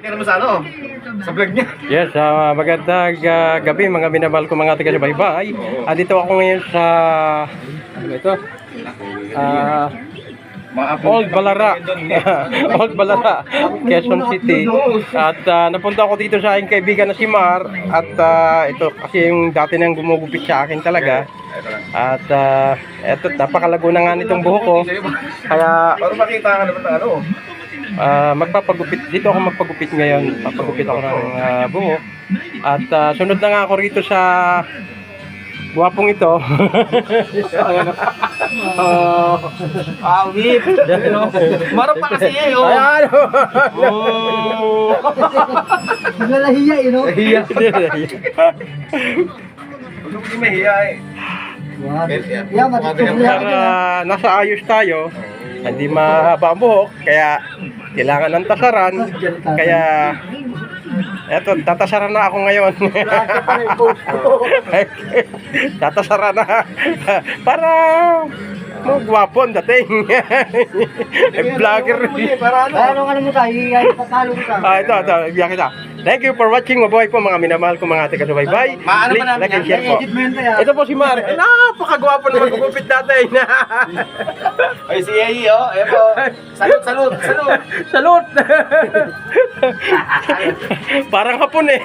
Kaya naman sa ano? Sa vlog niya. Yes, magandang gabi mga minamahal ko mga taga-subaybay. Dito ako ngayon sa ano ito? Old Balara. Old Balara, Quezon City. At napunta ako dito sa aking kaibigan na si Mar. At ito kasi yung dati nang gumugupit sa akin talaga. At eto, napakalago na nga nitong buhok ko. Kaya Para makita ka naman ng ano. magpapagupit dito ako magpagupit ngayon. Papagupit ako ng buhok. At sunod na nga ako rito sa guwapong ito. Awit. Marap pa kasi eh. Oh. Ay, ano? Naglahiya eh, no? Nahiya. Huwag mo mahiya eh. Yeah, matutulog Para nasa ayos tayo, hindi mahaba ang buhok, kaya kailangan ng tasaran. Kaya eto, tatasaran na ako ngayon. Tatasaran na para gwapo ang dating. Vlogger. Ano ka naman tayo? Patalo ka. Ito, biyak kita. Thank you for watching. Mabuhay po mga minamahal ko mga taga-subaybay. Maano Please ba namin like and share po. Edit mo yun tayo. Ito po si Mar. Napakagwapo na magugupit natin. Ay, si Yei, oh. Ayan po. Salud. Salute! Parang hapon eh.